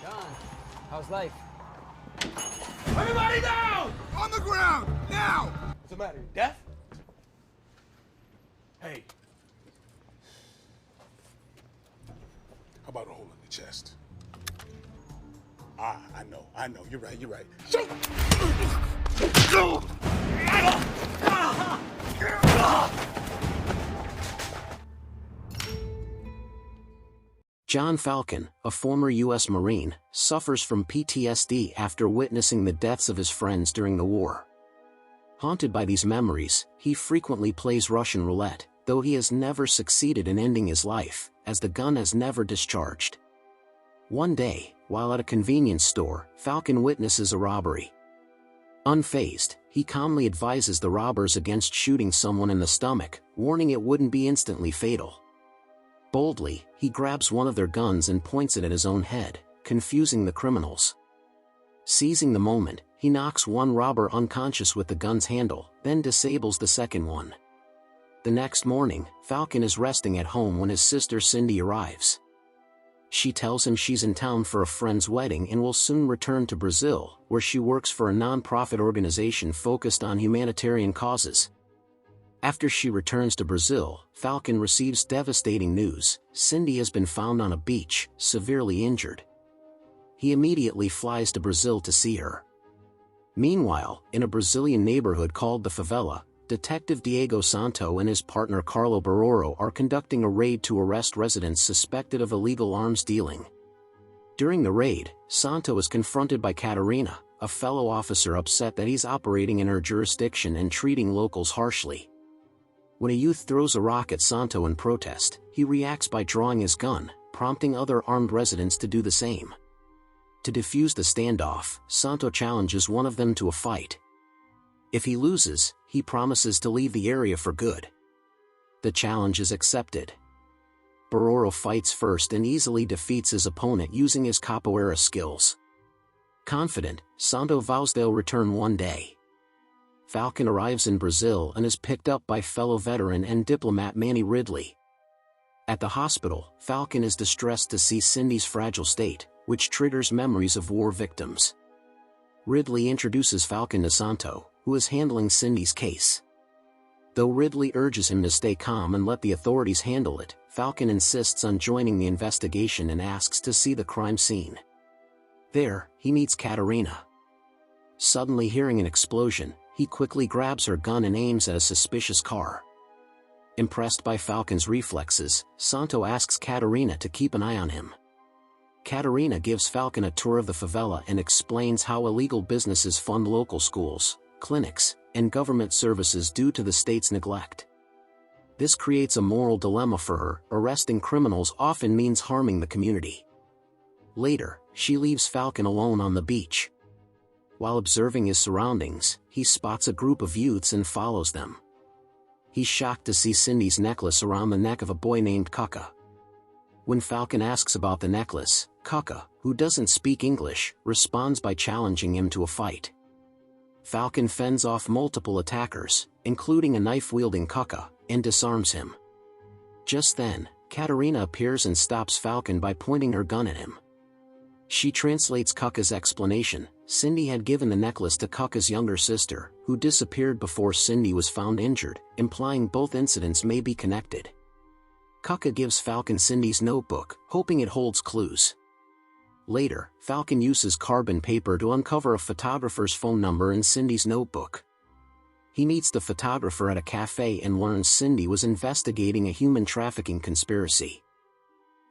John, how's life? Everybody down! On the ground, now! What's the matter, deaf? Hey. How about a hole in the chest? Ah, I know, you're right. Shoot! John Falcon, a former U.S. Marine, suffers from PTSD after witnessing the deaths of his friends during the war. Haunted by these memories, he frequently plays Russian roulette, though he has never succeeded in ending his life, as the gun has never discharged. One day, while at a convenience store, Falcon witnesses a robbery. Unfazed, he calmly advises the robbers against shooting someone in the stomach, warning it wouldn't be instantly fatal. Boldly, he grabs one of their guns and points it at his own head, confusing the criminals. Seizing the moment, he knocks one robber unconscious with the gun's handle, then disables the second one. The next morning, Falcon is resting at home when his sister Cindy arrives. She tells him she's in town for a friend's wedding and will soon return to Brazil, where she works for a non-profit organization focused on humanitarian causes. After she returns to Brazil, Falcon receives devastating news: Cindy has been found on a beach, severely injured. He immediately flies to Brazil to see her. Meanwhile, in a Brazilian neighborhood called the Favela, Detective Diego Santo and his partner Carlo Baroro are conducting a raid to arrest residents suspected of illegal arms dealing. During the raid, Santo is confronted by Catarina, a fellow officer upset that he's operating in her jurisdiction and treating locals harshly. When a youth throws a rock at Santo in protest, he reacts by drawing his gun, prompting other armed residents to do the same. To defuse the standoff, Santo challenges one of them to a fight. If he loses, he promises to leave the area for good. The challenge is accepted. Baroro fights first and easily defeats his opponent using his capoeira skills. Confident, Santo vows they'll return one day. Falcon arrives in Brazil and is picked up by fellow veteran and diplomat Manny Ridley. At the hospital, Falcon is distressed to see Cindy's fragile state, which triggers memories of war victims. Ridley introduces Falcon to Santo, who is handling Cindy's case. Though Ridley urges him to stay calm and let the authorities handle it, Falcon insists on joining the investigation and asks to see the crime scene. There, he meets Catarina. Suddenly hearing an explosion, he quickly grabs her gun and aims at a suspicious car. Impressed by Falcon's reflexes, Santo asks Catarina to keep an eye on him. Catarina gives Falcon a tour of the favela and explains how illegal businesses fund local schools, clinics, and government services due to the state's neglect. This creates a moral dilemma for her: arresting criminals often means harming the community. Later, she leaves Falcon alone on the beach. While observing his surroundings, he spots a group of youths and follows them. He's shocked to see Cindy's necklace around the neck of a boy named Cuca. When Falcon asks about the necklace, Cuca, who doesn't speak English, responds by challenging him to a fight. Falcon fends off multiple attackers, including a knife-wielding Cuca, and disarms him. Just then, Catarina appears and stops Falcon by pointing her gun at him. She translates Cuca's explanation: Cindy had given the necklace to Cuca's younger sister, who disappeared before Cindy was found injured, implying both incidents may be connected. Cuca gives Falcon Cindy's notebook, hoping it holds clues. Later, Falcon uses carbon paper to uncover a photographer's phone number in Cindy's notebook. He meets the photographer at a cafe and learns Cindy was investigating a human trafficking conspiracy.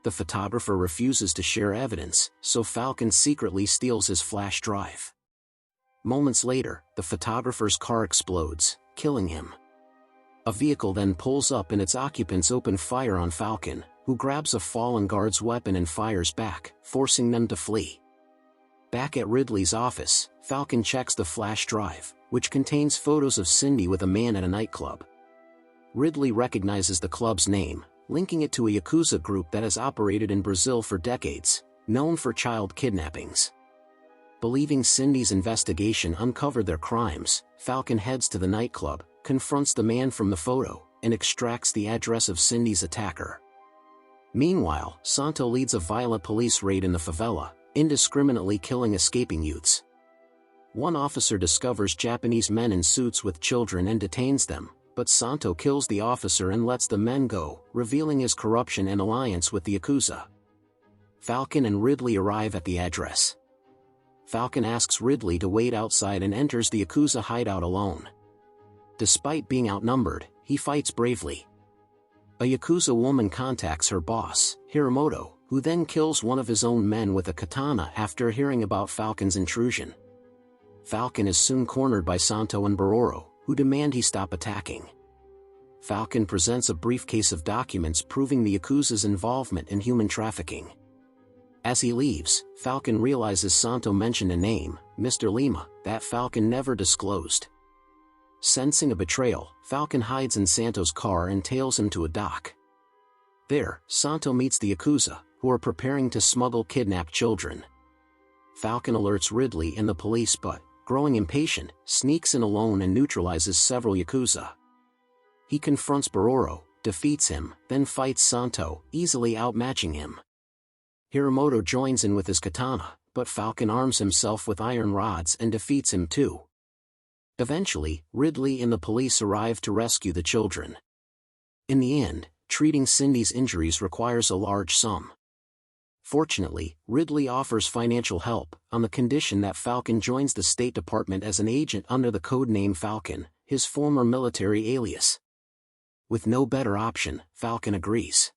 The photographer refuses to share evidence, so Falcon secretly steals his flash drive. Moments later, the photographer's car explodes, killing him. A vehicle then pulls up and its occupants open fire on Falcon, who grabs a fallen guard's weapon and fires back, forcing them to flee. Back at Ridley's office, Falcon checks the flash drive, which contains photos of Cindy with a man at a nightclub. Ridley recognizes the club's name, linking it to a Yakuza group that has operated in Brazil for decades, known for child kidnappings. Believing Cindy's investigation uncovered their crimes, Falcon heads to the nightclub, confronts the man from the photo, and extracts the address of Cindy's attacker. Meanwhile, Santo leads a violent police raid in the favela, indiscriminately killing escaping youths. One officer discovers Japanese men in suits with children and detains them, but Santo kills the officer and lets the men go, revealing his corruption and alliance with the Yakuza. Falcon and Ridley arrive at the address. Falcon asks Ridley to wait outside and enters the Yakuza hideout alone. Despite being outnumbered, he fights bravely. A Yakuza woman contacts her boss, Hiramoto, who then kills one of his own men with a katana after hearing about Falcon's intrusion. Falcon is soon cornered by Santo and Baroro, who demand he stop attacking. Falcon presents a briefcase of documents proving the Yakuza's involvement in human trafficking. As he leaves, Falcon realizes Santo mentioned a name, Mr. Lima, that Falcon never disclosed. Sensing a betrayal, Falcon hides in Santo's car and tails him to a dock. There, Santo meets the Yakuza, who are preparing to smuggle kidnapped children. Falcon alerts Ridley and the police but, growing impatient, sneaks in alone and neutralizes several Yakuza. He confronts Baroro, defeats him, then fights Santo, easily outmatching him. Hiramoto joins in with his katana, but Falcon arms himself with iron rods and defeats him too. Eventually, Ridley and the police arrive to rescue the children. In the end, treating Cindy's injuries requires a large sum. Fortunately, Ridley offers financial help, on the condition that Falcon joins the State Department as an agent under the code name Falcon, his former military alias. With no better option, Falcon agrees.